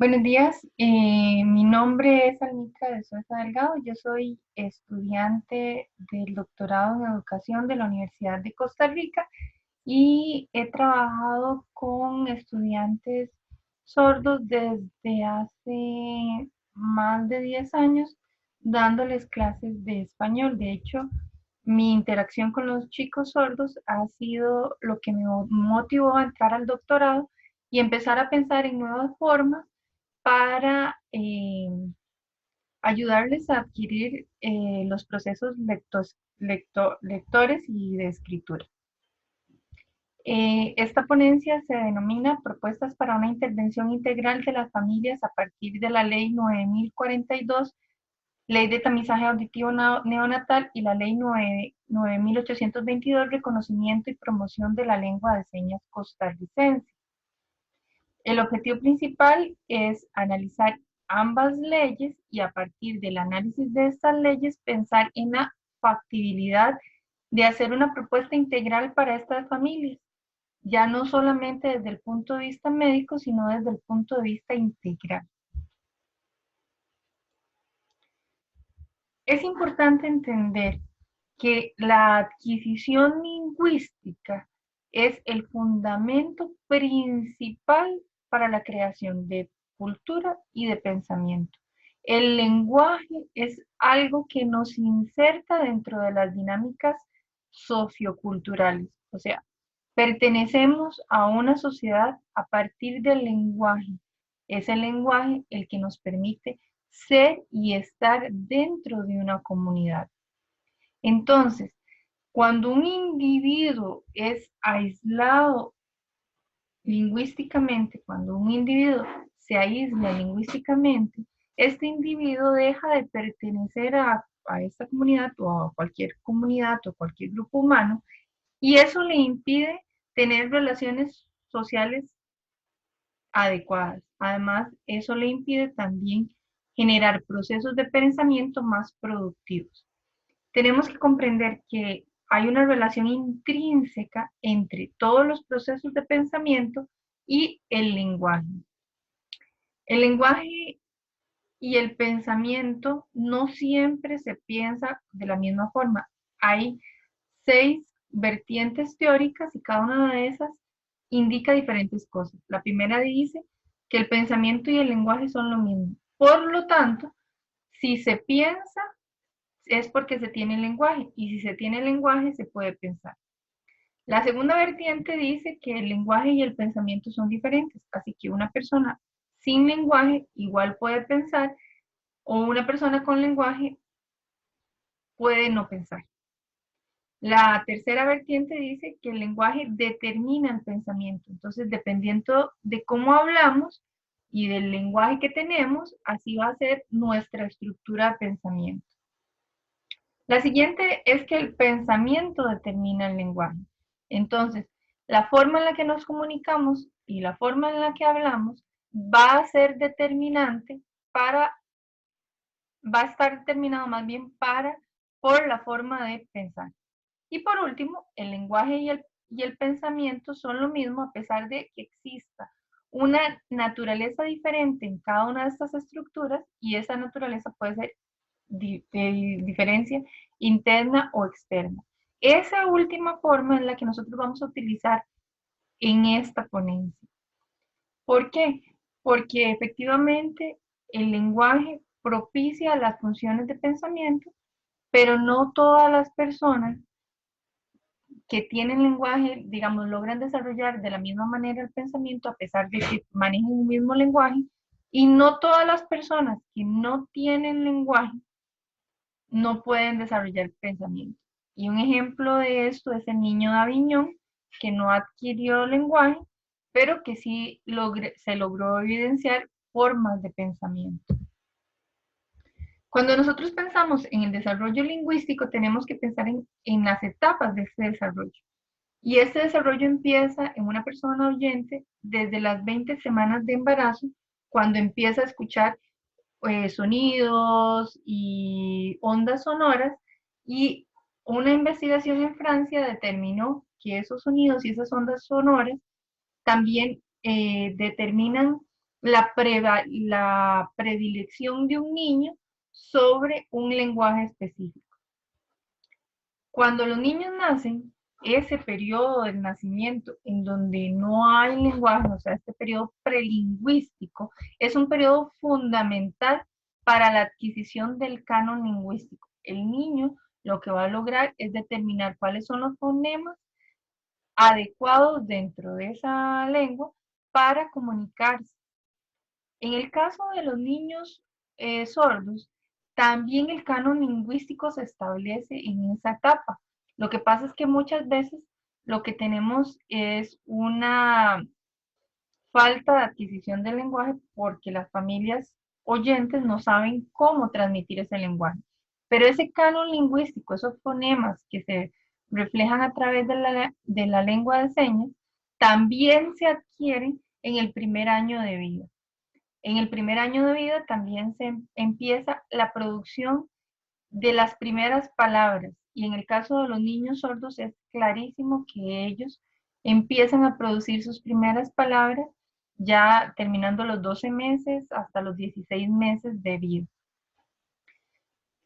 Buenos días, mi nombre es Almitra de Sousa Delgado. Yo soy estudiante del doctorado en educación de la Universidad de Costa Rica y he trabajado con estudiantes sordos desde hace más de 10 años dándoles clases de español. De hecho, mi interacción con los chicos sordos ha sido lo que me motivó a entrar al doctorado y empezar a pensar en nuevas formas para ayudarles a adquirir los procesos lectores y de escritura. Esta ponencia se denomina Propuestas para una intervención integral de las familias a partir de la Ley 9042, Ley de Tamizaje Auditivo Neonatal y la Ley 9822, Reconocimiento y Promoción de la Lengua de Señas Costarricense. El objetivo principal es analizar ambas leyes y a partir del análisis de estas leyes pensar en la factibilidad de hacer una propuesta integral para estas familias, ya no solamente desde el punto de vista médico, sino desde el punto de vista integral. Es importante entender que la adquisición lingüística es el fundamento principal para la creación de cultura y de pensamiento. El lenguaje es algo que nos inserta dentro de las dinámicas socioculturales, o sea, pertenecemos a una sociedad a partir del lenguaje. Es el lenguaje el que nos permite ser y estar dentro de una comunidad. Entonces, cuando un individuo es aislado lingüísticamente, cuando un individuo se aísla lingüísticamente, este individuo deja de pertenecer a esta comunidad o a cualquier comunidad o cualquier grupo humano y eso le impide tener relaciones sociales adecuadas. Además, eso le impide también generar procesos de pensamiento más productivos. Tenemos que comprender que hay una relación intrínseca entre todos los procesos de pensamiento y el lenguaje. El lenguaje y el pensamiento no siempre se piensa de la misma forma. Hay 6 vertientes teóricas y cada una de esas indica diferentes cosas. La primera dice que el pensamiento y el lenguaje son lo mismo. Por lo tanto, si se piensa, es porque se tiene el lenguaje y si se tiene el lenguaje, se puede pensar. La segunda vertiente dice que el lenguaje y el pensamiento son diferentes, así que una persona sin lenguaje igual puede pensar o una persona con lenguaje puede no pensar. La tercera vertiente dice que el lenguaje determina el pensamiento. Entonces, dependiendo de cómo hablamos y del lenguaje que tenemos, así va a ser nuestra estructura de pensamiento. La siguiente es que el pensamiento determina el lenguaje. Entonces, la forma en la que nos comunicamos y la forma en la que hablamos va a ser determinante para, va a estar determinado más bien por la forma de pensar. Y por último, el lenguaje y el pensamiento son lo mismo a pesar de que exista una naturaleza diferente en cada una de estas estructuras y esa naturaleza puede ser de diferencia interna o externa. Esa última forma es la que nosotros vamos a utilizar en esta ponencia. ¿Por qué? Porque efectivamente el lenguaje propicia las funciones de pensamiento, pero no todas las personas que tienen lenguaje, digamos, logran desarrollar de la misma manera el pensamiento a pesar de que manejen un mismo lenguaje, y no todas las personas que no tienen lenguaje no pueden desarrollar pensamiento. Y un ejemplo de esto es el niño de Aviñón, que no adquirió lenguaje, pero que sí se logró evidenciar formas de pensamiento. Cuando nosotros pensamos en el desarrollo lingüístico, tenemos que pensar en las etapas de este desarrollo. Y este desarrollo empieza en una persona oyente desde las 20 semanas de embarazo, cuando empieza a escuchar sonidos y ondas sonoras, y una investigación en Francia determinó que esos sonidos y esas ondas sonoras también determinan la predilección de un niño sobre un lenguaje específico. Cuando los niños nacen, ese periodo del nacimiento en donde no hay lenguaje, o sea, este periodo prelingüístico, es un periodo fundamental para la adquisición del canon lingüístico. El niño lo que va a lograr es determinar cuáles son los fonemas adecuados dentro de esa lengua para comunicarse. En el caso de los niños sordos, también el canon lingüístico se establece en esa etapa. Lo que pasa es que muchas veces lo que tenemos es una falta de adquisición del lenguaje porque las familias oyentes no saben cómo transmitir ese lenguaje. Pero ese canon lingüístico, esos fonemas que se reflejan a través de la lengua de señas, también se adquieren en el primer año de vida. En el primer año de vida también se empieza la producción de las primeras palabras. Y en el caso de los niños sordos es clarísimo que ellos empiezan a producir sus primeras palabras ya terminando los 12 meses hasta los 16 meses de vida.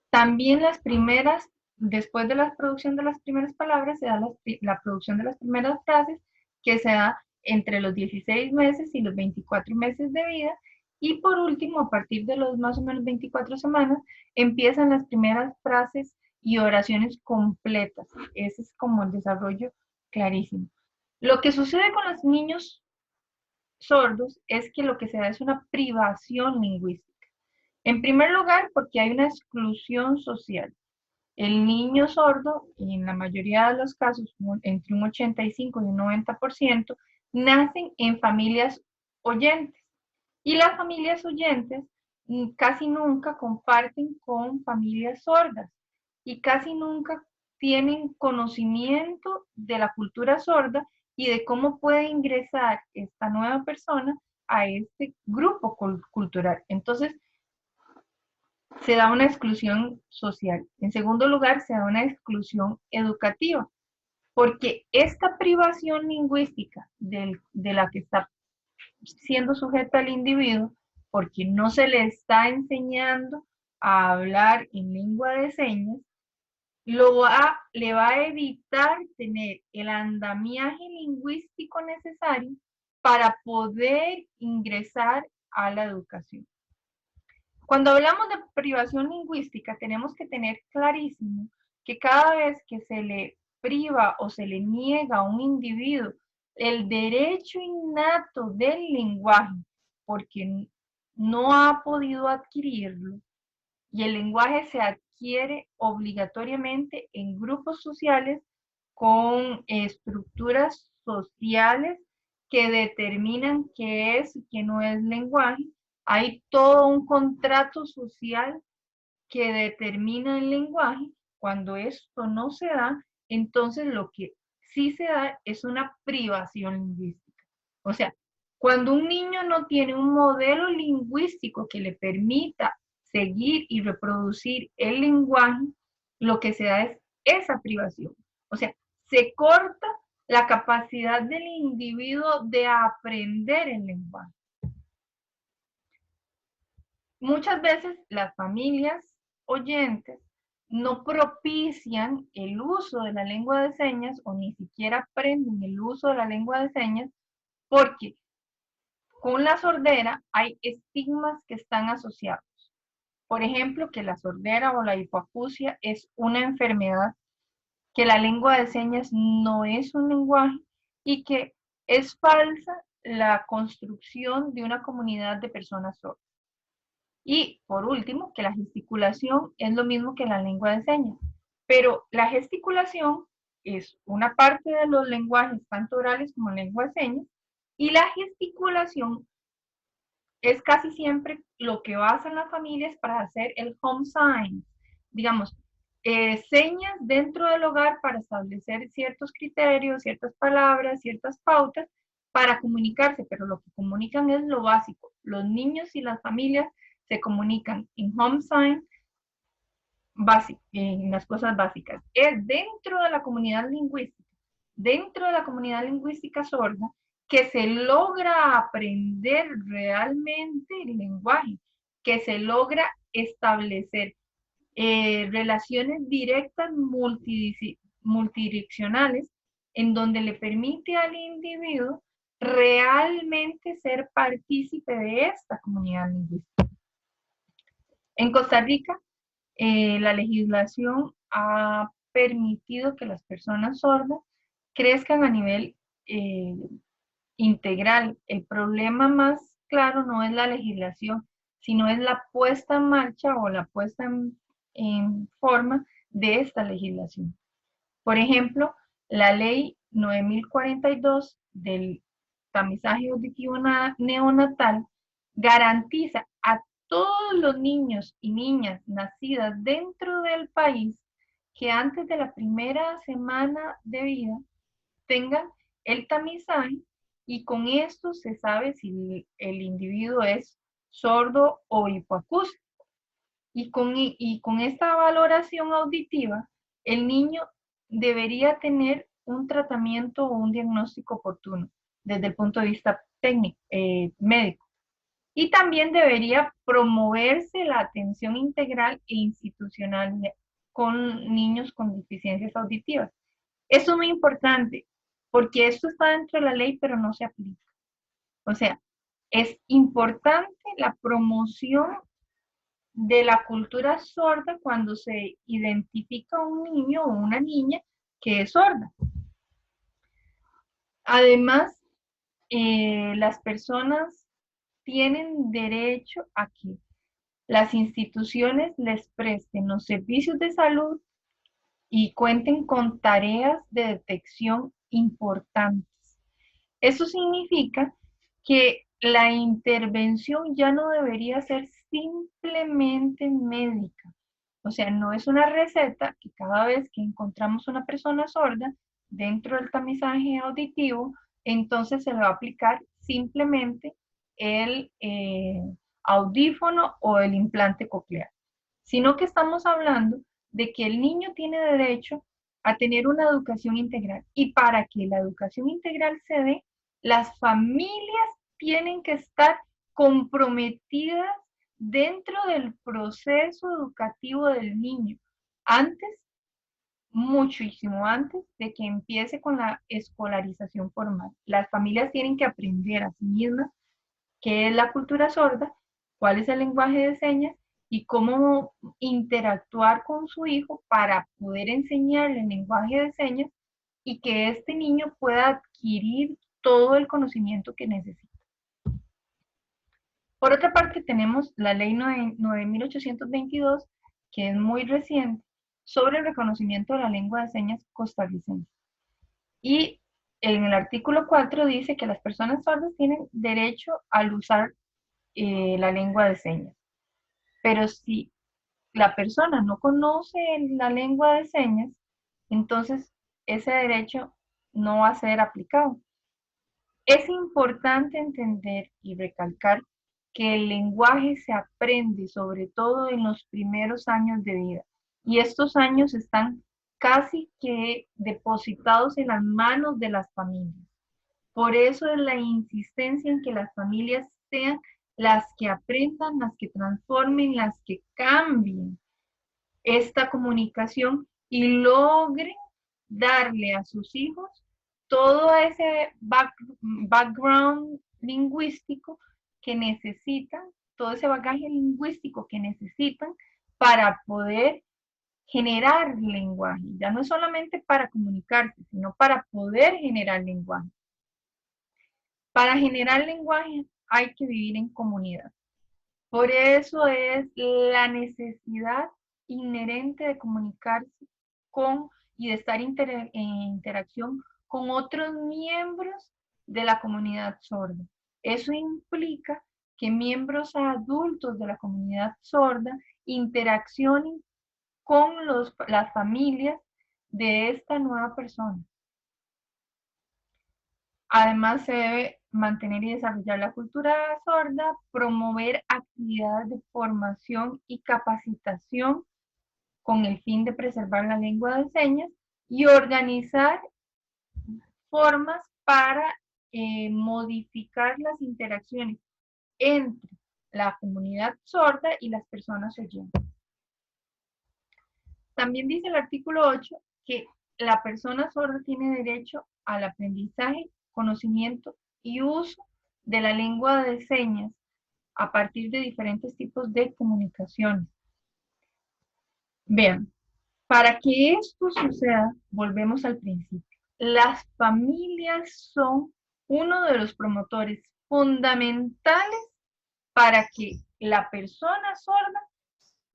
También las primeras, después de la producción de las primeras palabras, se da la producción de las primeras frases que se da entre los 16 meses y los 24 meses de vida. Y por último, a partir de los más o menos 24 semanas, empiezan las primeras frases y oraciones completas. Ese es como el desarrollo clarísimo. Lo que sucede con los niños sordos es que lo que se da es una privación lingüística. En primer lugar, porque hay una exclusión social. El niño sordo, en la mayoría de los casos, entre un 85 y un 90%, nacen en familias oyentes. Y las familias oyentes casi nunca comparten con familias sordas y casi nunca tienen conocimiento de la cultura sorda y de cómo puede ingresar esta nueva persona a este grupo cultural. Entonces, se da una exclusión social. En segundo lugar, se da una exclusión educativa, porque esta privación lingüística de la que está siendo sujeta al individuo, porque no se le está enseñando a hablar en lengua de señas, le va a evitar tener el andamiaje lingüístico necesario para poder ingresar a la educación. Cuando hablamos de privación lingüística, tenemos que tener clarísimo que cada vez que se le priva o se le niega a un individuo el derecho innato del lenguaje, porque no ha podido adquirirlo, y el lenguaje se adquiere obligatoriamente en grupos sociales con estructuras sociales que determinan qué es y qué no es lenguaje. Hay todo un contrato social que determina el lenguaje. Cuando esto no se da, entonces lo que sí se da es una privación lingüística. O sea, cuando un niño no tiene un modelo lingüístico que le permita seguir y reproducir el lenguaje, lo que se da es esa privación. O sea, se corta la capacidad del individuo de aprender el lenguaje. Muchas veces las familias oyentes no propician el uso de la lengua de señas o ni siquiera aprenden el uso de la lengua de señas porque con la sordera hay estigmas que están asociados. Por ejemplo, que la sordera o la hipoacusia es una enfermedad, que la lengua de señas no es un lenguaje y que es falsa la construcción de una comunidad de personas sordas. Y por último, que la gesticulación es lo mismo que la lengua de señas. Pero la gesticulación es una parte de los lenguajes, tanto orales como lengua de señas, y la gesticulación es casi siempre lo que basan las familias para hacer el home sign, digamos, señas dentro del hogar para establecer ciertos criterios, ciertas palabras, ciertas pautas para comunicarse, pero lo que comunican es lo básico. Los niños y las familias se comunican en home sign básico, en las cosas básicas. Es dentro de la comunidad lingüística sorda que se logra aprender realmente el lenguaje, que se logra establecer relaciones directas multidireccionales en donde le permite al individuo realmente ser partícipe de esta comunidad lingüística. En Costa Rica, la legislación ha permitido que las personas sordas crezcan a nivel integral. El problema más claro no es la legislación, sino es la puesta en marcha o la puesta en forma de esta legislación. Por ejemplo, la ley 9042 del tamizaje auditivo neonatal garantiza a todos los niños y niñas nacidas dentro del país que antes de la primera semana de vida tengan el tamizaje y con esto se sabe si el individuo es sordo o hipoacústico. Y con esta valoración auditiva, el niño debería tener un tratamiento o un diagnóstico oportuno desde el punto de vista técnico, médico. Y también debería promoverse la atención integral e institucional con niños con deficiencias auditivas. Eso es muy importante, porque esto está dentro de la ley, pero no se aplica. O sea, es importante la promoción de la cultura sorda cuando se identifica un niño o una niña que es sorda. Además, las personas tienen derecho a que las instituciones les presten los servicios de salud y cuenten con tareas de detección importantes. Eso significa que la intervención ya no debería ser simplemente médica. O sea, no es una receta que cada vez que encontramos una persona sorda dentro del tamizaje auditivo, entonces se le va a aplicar simplemente el audífono o el implante coclear, sino que estamos hablando de que el niño tiene derecho a tener una educación integral. Y para que la educación integral se dé, las familias tienen que estar comprometidas dentro del proceso educativo del niño, antes, muchísimo antes de que empiece con la escolarización formal. Las familias tienen que aprender a sí mismas qué es la cultura sorda, cuál es el lenguaje de señas y cómo interactuar con su hijo para poder enseñarle el lenguaje de señas y que este niño pueda adquirir todo el conocimiento que necesita. Por otra parte, tenemos la ley 9822, que es muy reciente, sobre el reconocimiento de la lengua de señas costarricense. Y en el artículo 4 dice que las personas sordas tienen derecho al usar la lengua de señas. Pero si la persona no conoce la lengua de señas, entonces ese derecho no va a ser aplicado. Es importante entender y recalcar que el lenguaje se aprende sobre todo en los primeros años de vida y estos años están casi que depositados en las manos de las familias. Por eso es la insistencia en que las familias sean las que aprendan, las que transformen, las que cambien esta comunicación y logren darle a sus hijos todo ese background lingüístico que necesitan, todo ese bagaje lingüístico que necesitan para poder generar lenguaje. Ya no es solamente para comunicarse, sino para poder generar lenguaje. Para generar lenguaje hay que vivir en comunidad. Por eso es la necesidad inherente de comunicarse con y de estar en interacción con otros miembros de la comunidad sorda. Eso implica que miembros adultos de la comunidad sorda interaccionen con las familias de esta nueva persona. Además, se debe mantener y desarrollar la cultura sorda, promover actividades de formación y capacitación con el fin de preservar la lengua de señas y organizar formas para modificar las interacciones entre la comunidad sorda y las personas oyentes. También dice el artículo 8 que la persona sorda tiene derecho al aprendizaje, conocimiento y uso de la lengua de señas a partir de diferentes tipos de comunicaciones. Vean, para que esto suceda, volvemos al principio. Las familias son uno de los promotores fundamentales para que la persona sorda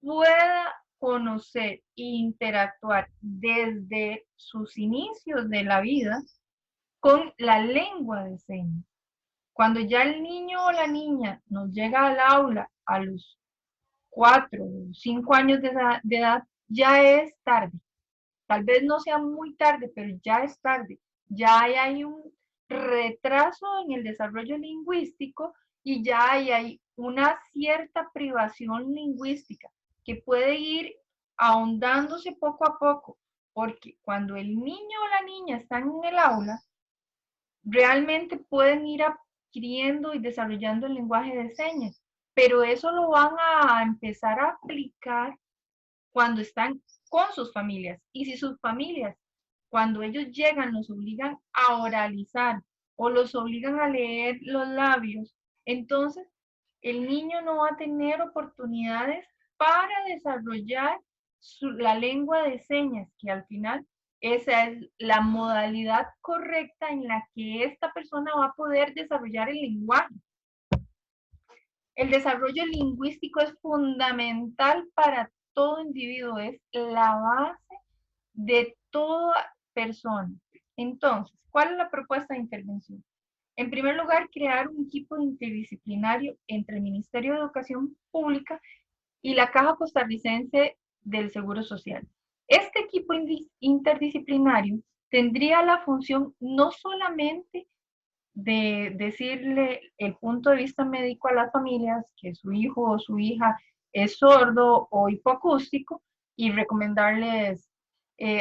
pueda conocer e interactuar desde sus inicios de la vida con la lengua de señas. Cuando ya el niño o la niña nos llega al aula a los 4 o 5 años de edad, ya es tarde. Tal vez no sea muy tarde, pero ya es tarde. Ya hay un retraso en el desarrollo lingüístico y ya hay una cierta privación lingüística que puede ir ahondándose poco a poco, porque cuando el niño o la niña están en el aula, realmente pueden ir adquiriendo y desarrollando el lenguaje de señas, pero eso lo van a empezar a aplicar cuando están con sus familias. Y si sus familias, cuando ellos llegan, los obligan a oralizar o los obligan a leer los labios, entonces el niño no va a tener oportunidades para desarrollar la lengua de señas, que al final esa es la modalidad correcta en la que esta persona va a poder desarrollar el lenguaje. El desarrollo lingüístico es fundamental para todo individuo, es la base de toda persona. Entonces, ¿cuál es la propuesta de intervención? En primer lugar, crear un equipo interdisciplinario entre el Ministerio de Educación Pública y la Caja Costarricense del Seguro Social. Este equipo interdisciplinario tendría la función no solamente de decirle el punto de vista médico a las familias que su hijo o su hija es sordo o hipoacústico y recomendarles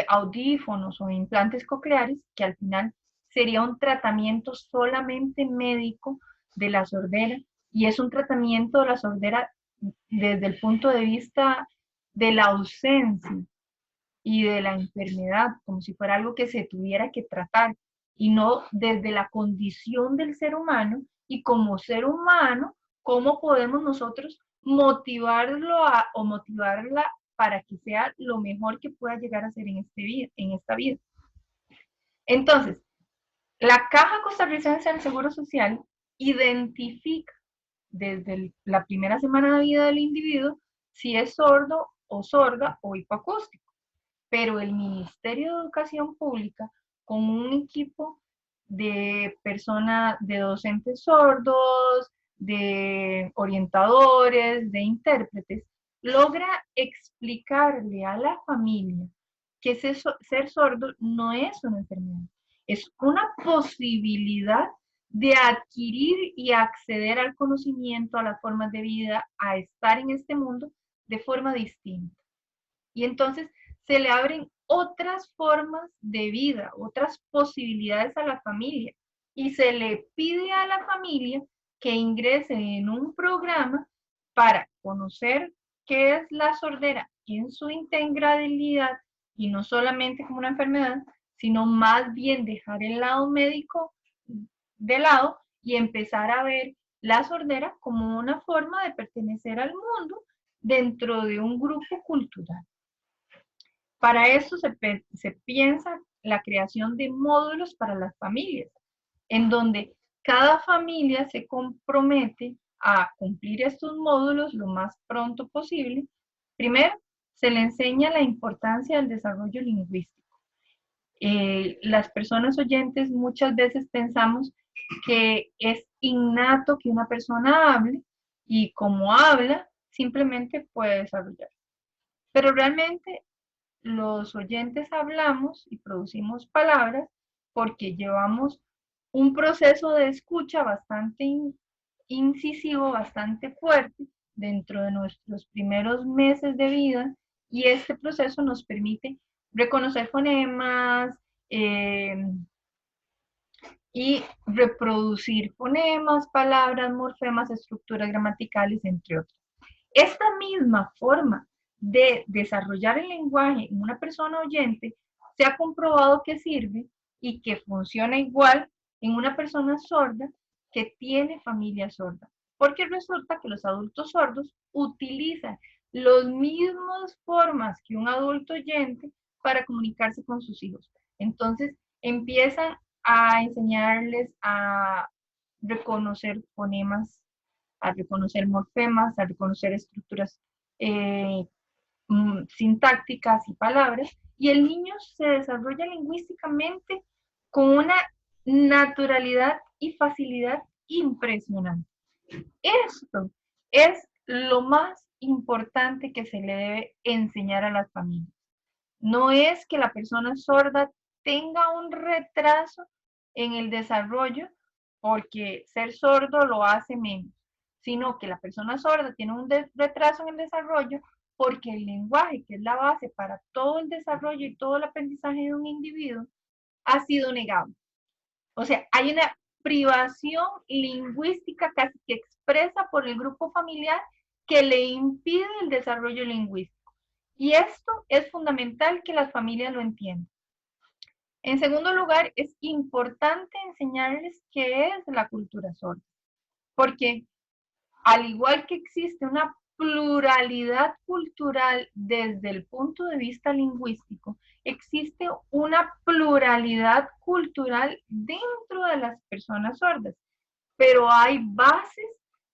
audífonos o implantes cocleares, que al final sería un tratamiento solamente médico de la sordera, y es un tratamiento de la sordera desde el punto de vista de la ausencia y de la enfermedad, como si fuera algo que se tuviera que tratar, y no desde la condición del ser humano, y como ser humano, cómo podemos nosotros motivarlo o motivarla para que sea lo mejor que pueda llegar a ser en esta vida. Entonces, la Caja Costarricense del Seguro Social identifica desde la primera semana de vida del individuo si es sordo o sorda o hipoacústico, pero el Ministerio de Educación Pública, con un equipo de personas, de docentes sordos, de orientadores, de intérpretes, logra explicarle a la familia que ser sordo no es una enfermedad, es una posibilidad de adquirir y acceder al conocimiento, a las formas de vida, a estar en este mundo de forma distinta. Y entonces se le abren otras formas de vida, otras posibilidades a la familia. Y se le pide a la familia que ingrese en un programa para conocer qué es la sordera en su integralidad y no solamente como una enfermedad, sino más bien dejar el lado médico de lado y empezar a ver la sordera como una forma de pertenecer al mundo dentro de un grupo cultural. Para eso se piensa la creación de módulos para las familias, en donde cada familia se compromete a cumplir estos módulos lo más pronto posible. Primero, se le enseña la importancia del desarrollo lingüístico. Las personas oyentes muchas veces pensamos que es innato que una persona hable y como habla, simplemente puede desarrollar. Pero realmente los oyentes hablamos y producimos palabras porque llevamos un proceso de escucha bastante incisivo, bastante fuerte dentro de nuestros primeros meses de vida, y este proceso nos permite reconocer fonemas, eh, y reproducir fonemas, palabras, morfemas, estructuras gramaticales, entre otros. Esta misma forma de desarrollar el lenguaje en una persona oyente se ha comprobado que sirve y que funciona igual en una persona sorda que tiene familia sorda. Porque resulta que los adultos sordos utilizan las mismas formas que un adulto oyente para comunicarse con sus hijos. Entonces empiezan a enseñarles a reconocer fonemas, a reconocer morfemas, a reconocer estructuras eh, sintácticas y palabras, y el niño se desarrolla lingüísticamente con una naturalidad y facilidad impresionante. Esto es lo más importante que se le debe enseñar a las familias. No es que la persona sorda tenga un retraso en el desarrollo porque ser sordo lo hace menos, sino que la persona sorda tiene un retraso en el desarrollo porque el lenguaje, que es la base para todo el desarrollo y todo el aprendizaje de un individuo, ha sido negado. O sea, hay una privación lingüística casi que expresa por el grupo familiar que le impide el desarrollo lingüístico. Y esto es fundamental que las familias lo entiendan. En segundo lugar, es importante enseñarles qué es la cultura sorda, porque al igual que existe una pluralidad cultural desde el punto de vista lingüístico, existe una pluralidad cultural dentro de las personas sordas, pero hay bases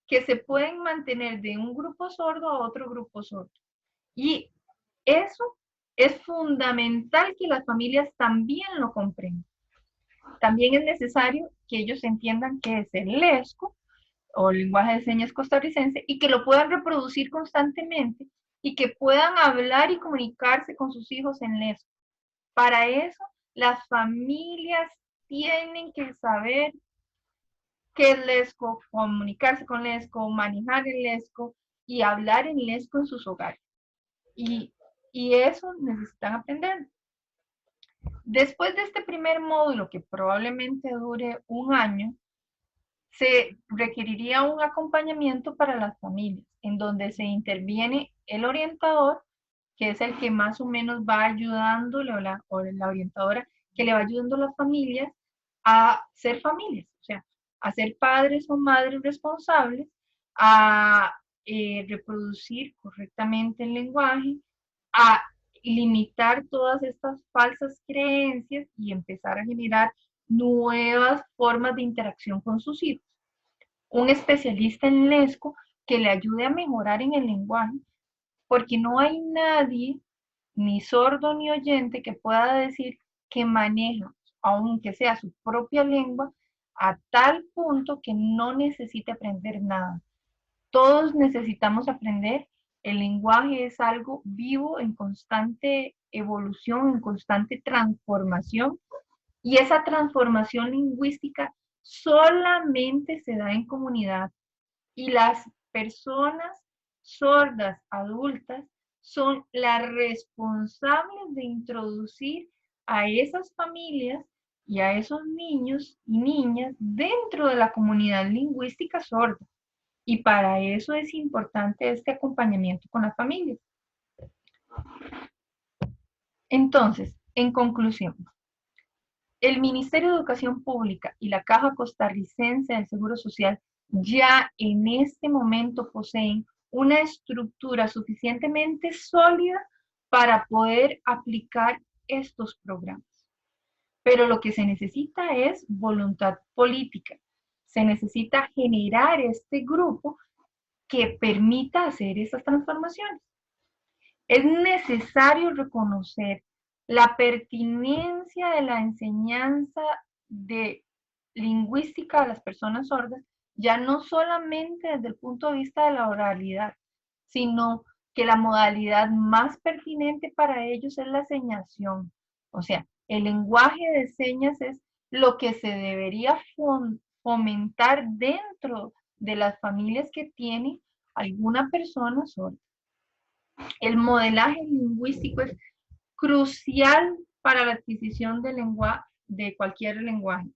que se pueden mantener de un grupo sordo a otro grupo sordo. Y eso es fundamental que las familias también lo comprendan. También es necesario que ellos entiendan qué es el lesco o el lenguaje de señas costarricense y que lo puedan reproducir constantemente y que puedan hablar y comunicarse con sus hijos en lesco. Para eso, las familias tienen que saber qué es lesco, comunicarse con lesco, manejar el lesco y hablar en lesco en sus hogares. Y, y eso necesitan aprender. Después de este primer módulo, que probablemente dure un año, se requeriría un acompañamiento para las familias, en donde se interviene el orientador, que es el que más o menos va ayudándole, o la orientadora, que le va ayudando a las familias a ser familias, o sea, a ser padres o madres responsables, a reproducir correctamente el lenguaje, a limitar todas estas falsas creencias y empezar a generar nuevas formas de interacción con sus hijos. Un especialista en lesco que le ayude a mejorar en el lenguaje, porque no hay nadie, ni sordo ni oyente, que pueda decir que maneja, aunque sea su propia lengua, a tal punto que no necesite aprender nada. Todos necesitamos aprender. El lenguaje es algo vivo, en constante evolución, en constante transformación, y esa transformación lingüística solamente se da en comunidad. Y las personas sordas adultas son las responsables de introducir a esas familias y a esos niños y niñas dentro de la comunidad lingüística sorda. Y para eso es importante este acompañamiento con las familias. Entonces, en conclusión, el Ministerio de Educación Pública y la Caja Costarricense del Seguro Social ya en este momento poseen una estructura suficientemente sólida para poder aplicar estos programas. Pero lo que se necesita es voluntad política. Se necesita generar este grupo que permita hacer esas transformaciones. Es necesario reconocer la pertinencia de la enseñanza de lingüística a las personas sordas, ya no solamente desde el punto de vista de la oralidad, sino que la modalidad más pertinente para ellos es la señación. O sea, el lenguaje de señas es lo que se debería fomentar dentro de las familias que tienen alguna persona sorda. El modelaje lingüístico es crucial para la adquisición de cualquier lenguaje.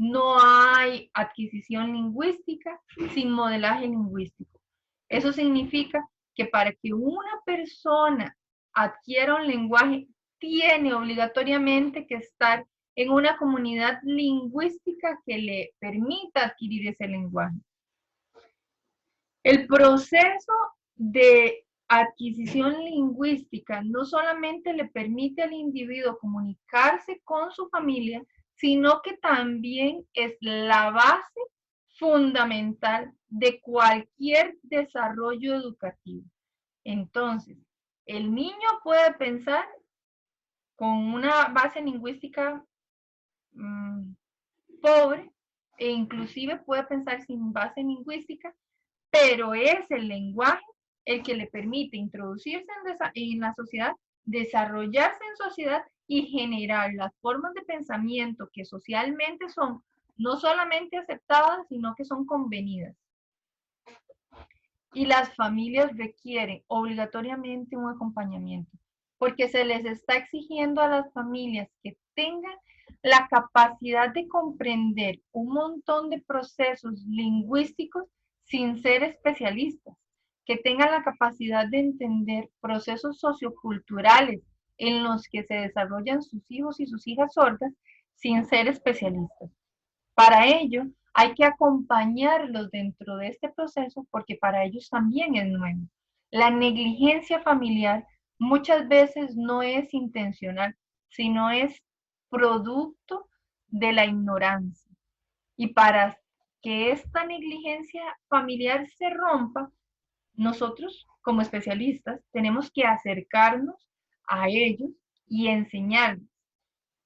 No hay adquisición lingüística sin modelaje lingüístico. Eso significa que para que una persona adquiera un lenguaje, tiene obligatoriamente que estar en una comunidad lingüística que le permita adquirir ese lenguaje. El proceso de adquisición lingüística no solamente le permite al individuo comunicarse con su familia, sino que también es la base fundamental de cualquier desarrollo educativo. Entonces, el niño puede pensar con una base lingüística pobre e inclusive puede pensar sin base lingüística, pero es el lenguaje el que le permite introducirse en la sociedad, desarrollarse en sociedad y generar las formas de pensamiento que socialmente son no solamente aceptadas, sino que son convenidas. Y las familias requieren obligatoriamente un acompañamiento, porque se les está exigiendo a las familias que tengan la capacidad de comprender un montón de procesos lingüísticos sin ser especialistas, que tengan la capacidad de entender procesos socioculturales en los que se desarrollan sus hijos y sus hijas sordas sin ser especialistas. Para ello, hay que acompañarlos dentro de este proceso porque para ellos también es nuevo. La negligencia familiar muchas veces no es intencional, sino es producto de la ignorancia. Y para que esta negligencia familiar se rompa, nosotros como especialistas tenemos que acercarnos a ellos y enseñarles.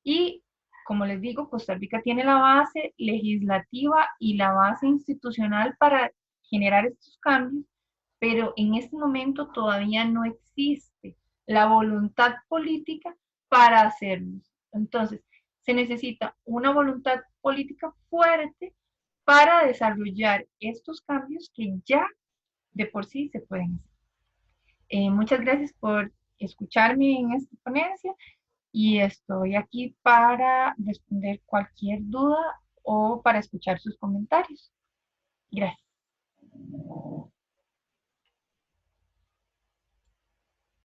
Y como les digo, Costa Rica tiene la base legislativa y la base institucional para generar estos cambios, pero en este momento todavía no existe la voluntad política para hacerlos. Entonces, se necesita una voluntad política fuerte para desarrollar estos cambios que ya de por sí se pueden hacer. Muchas gracias por escucharme en esta ponencia y estoy aquí para responder cualquier duda o para escuchar sus comentarios. Gracias.